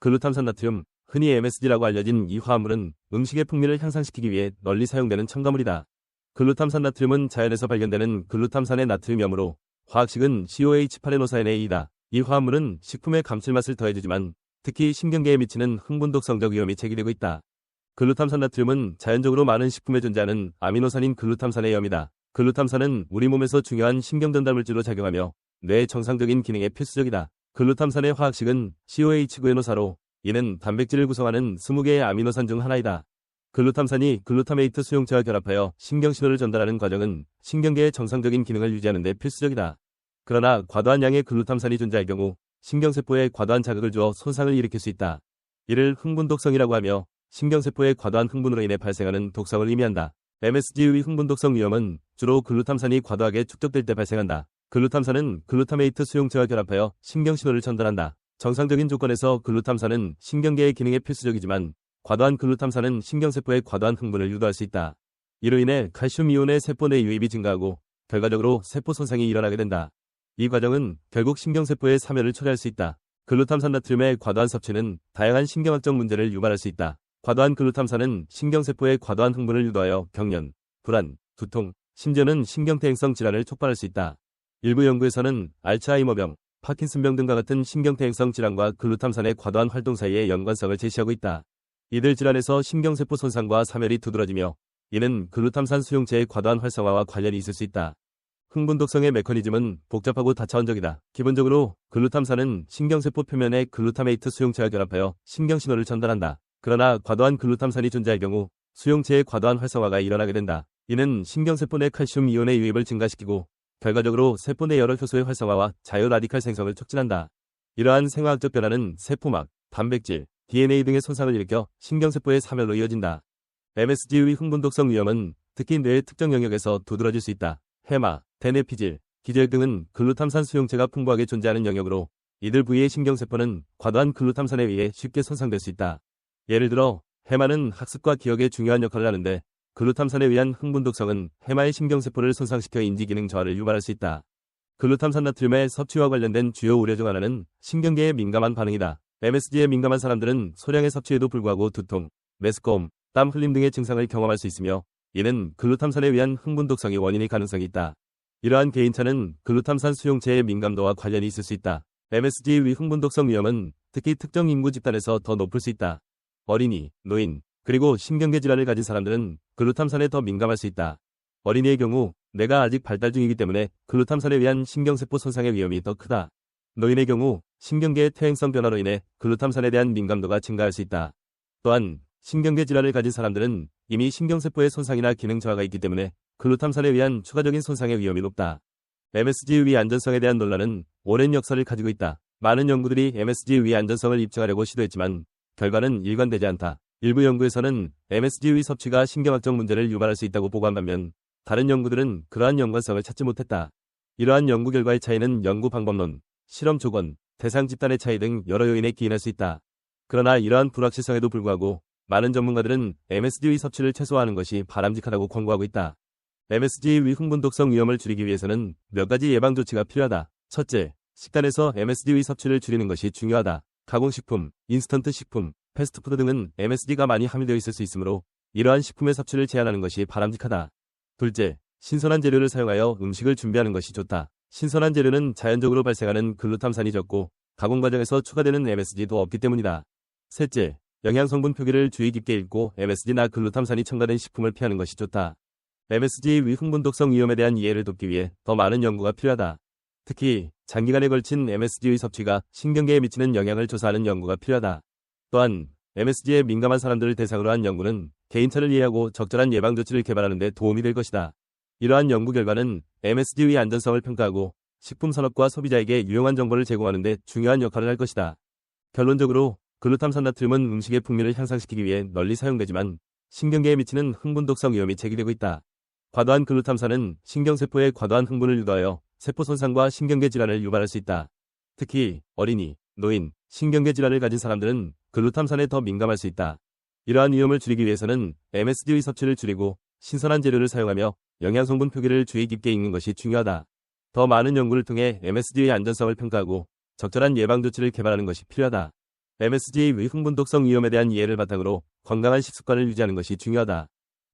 글루탐산 나트륨, 흔히 MSG라고 알려진 이 화합물은 음식의 풍미를 향상시키기 위해 널리 사용되는 첨가물이다. 글루탐산 나트륨은 자연에서 발견되는 글루탐산의 나트륨이므로 화학식은 COH8에노사NA이다. 이 화합물은 식품의 감칠맛을 더해주지만 특히 신경계에 미치는 흥분독성적 위험이 제기되고 있다. 글루탐산 나트륨은 자연적으로 많은 식품에 존재하는 아미노산인 글루탐산의 염이다. 글루탐산은 우리 몸에서 중요한 신경전달물질로 작용하며 뇌의 정상적인 기능에 필수적이다. 글루탐산의 화학식은 COH9에노사로 이는 단백질을 구성하는 20개의 아미노산 중 하나이다. 글루탐산이 글루타메이트 수용체와 결합하여 신경신호를 전달하는 과정은 신경계의 정상적인 기능을 유지하는 데 필수적이다. 그러나 과도한 양의 글루탐산이 존재할 경우 신경세포에 과도한 자극을 주어 손상을 일으킬 수 있다. 이를 흥분독성이라고 하며 신경세포의 과도한 흥분으로 인해 발생하는 독성을 의미한다. MSG의 흥분독성 위험은 주로 글루탐산이 과도하게 축적될 때 발생한다. 글루탐산은 글루타메이트 수용체와 결합하여 신경신호를 전달한다. 정상적인 조건에서 글루탐산은 신경계의 기능에 필수적이지만 과도한 글루탐산은 신경세포의 과도한 흥분을 유도할 수 있다. 이로 인해 칼슘 이온의 세포 내 유입이 증가하고 결과적으로 세포 손상이 일어나게 된다. 이 과정은 결국 신경세포의 사멸을 초래할 수 있다. 글루탐산 나트륨의 과도한 섭취는 다양한 신경학적 문제를 유발할 수 있다. 과도한 글루탐산은 신경세포의 과도한 흥분을 유도하여 경련, 불안, 두통, 심지어는 신경퇴행성 질환을 촉발할 수 있다. 일부 연구에서는 알츠하이머병, 파킨슨병 등과 같은 신경퇴행성 질환과 글루탐산의 과도한 활동 사이의 연관성을 제시하고 있다. 이들 질환에서 신경세포 손상과 사멸이 두드러지며 이는 글루탐산 수용체의 과도한 활성화와 관련이 있을 수 있다. 흥분독성의 메커니즘은 복잡하고 다차원적이다. 기본적으로 글루탐산은 신경세포 표면에 글루타메이트 수용체와 결합하여 신경신호를 전달한다. 그러나 과도한 글루탐산이 존재할 경우 수용체의 과도한 활성화가 일어나게 된다. 이는 신경세포 내 칼슘 이온의 유입을 증가시키고 결과적으로 세포 내 여러 효소의 활성화와 자유라디칼 생성을 촉진한다. 이러한 생화학적 변화는 세포막, 단백질, DNA 등의 손상을 일으켜 신경세포의 사멸로 이어진다. MSG의 흥분독성 위험은 특히 뇌의 특정 영역에서 두드러질 수 있다. 해마, 대뇌피질, 기저혈 등은 글루탐산 수용체가 풍부하게 존재하는 영역으로 이들 부위의 신경세포는 과도한 글루탐산에 의해 쉽게 손상될 수 있다. 예를 들어 해마는 학습과 기억에 중요한 역할을 하는데 글루탐산에 의한 흥분독성은 해마의 신경세포를 손상시켜 인지기능 저하를 유발할 수 있다. 글루탐산 나트륨의 섭취와 관련된 주요 우려 중 하나는 신경계에 민감한 반응이다. MSG에 민감한 사람들은 소량의 섭취에도 불구하고 두통, 메스꺼움, 땀 흘림 등의 증상을 경험할 수 있으며 이는 글루탐산에 의한 흥분독성이 원인일 가능성이 있다. 이러한 개인차는 글루탐산 수용체의 민감도와 관련이 있을 수 있다. MSG의 흥분독성 위험은 특히 특정 인구 집단에서 더 높을 수 있다. 어린이, 노인, 그리고 신경계 질환을 가진 사람들은 글루탐산에 더 민감할 수 있다. 어린이의 경우 뇌가 아직 발달 중이기 때문에 글루탐산에 의한 신경세포 손상의 위험이 더 크다. 노인의 경우 신경계의 퇴행성 변화로 인해 글루탐산에 대한 민감도가 증가할 수 있다. 또한 신경계 질환을 가진 사람들은 이미 신경세포의 손상이나 기능 저하가 있기 때문에 글루탐산에 의한 추가적인 손상의 위험이 높다. MSG의 안전성에 대한 논란은 오랜 역사를 가지고 있다. 많은 연구들이 MSG의 안전성을 입증하려고 시도했지만 결과는 일관되지 않다. 일부 연구에서는 MSG의 섭취가 신경학적 문제를 유발할 수 있다고 보고한 반면 다른 연구들은 그러한 연관성을 찾지 못했다. 이러한 연구 결과의 차이는 연구 방법론, 실험 조건, 대상 집단의 차이 등 여러 요인에 기인할 수 있다. 그러나 이러한 불확실성에도 불구하고 많은 전문가들은 MSG의 섭취를 최소화하는 것이 바람직하다고 권고하고 있다. MSG의 흥분독성 위험을 줄이기 위해서는 몇 가지 예방 조치가 필요하다. 첫째, 식단에서 MSG의 섭취를 줄이는 것이 중요하다. 가공식품, 인스턴트 식품, 패스트푸드 등은 MSG가 많이 함유되어 있을 수 있으므로 이러한 식품의 섭취를 제한하는 것이 바람직하다. 둘째, 신선한 재료를 사용하여 음식을 준비하는 것이 좋다. 신선한 재료는 자연적으로 발생하는 글루탐산이 적고 가공 과정에서 추가되는 MSG도 없기 때문이다. 셋째, 영양성분 표기를 주의 깊게 읽고 MSG나 글루탐산이 첨가된 식품을 피하는 것이 좋다. MSG의 흥분독성 위험에 대한 이해를 돕기 위해 더 많은 연구가 필요하다. 특히 장기간에 걸친 MSG의 섭취가 신경계에 미치는 영향을 조사하는 연구가 필요하다. 또한 MSG에 민감한 사람들을 대상으로 한 연구는 개인차를 이해하고 적절한 예방조치를 개발하는 데 도움이 될 것이다. 이러한 연구 결과는 MSG의 안전성을 평가하고 식품산업과 소비자에게 유용한 정보를 제공하는 데 중요한 역할을 할 것이다. 결론적으로 글루탐산 나트륨은 음식의 풍미를 향상시키기 위해 널리 사용되지만 신경계에 미치는 흥분독성 위험이 제기되고 있다. 과도한 글루탐산은 신경세포의 과도한 흥분을 유도하여 세포 손상과 신경계 질환을 유발할 수 있다. 특히 어린이, 노인, 신경계 질환을 가진 사람들은 글루탐산에 더 민감할 수 있다. 이러한 위험을 줄이기 위해서는 MSG의 섭취를 줄이고 신선한 재료를 사용하며 영양성분 표기를 주의 깊게 읽는 것이 중요하다. 더 많은 연구를 통해 MSG의 안전성을 평가하고 적절한 예방조치를 개발하는 것이 필요하다. MSG의 흥분독성 위험에 대한 이해를 바탕으로 건강한 식습관을 유지하는 것이 중요하다.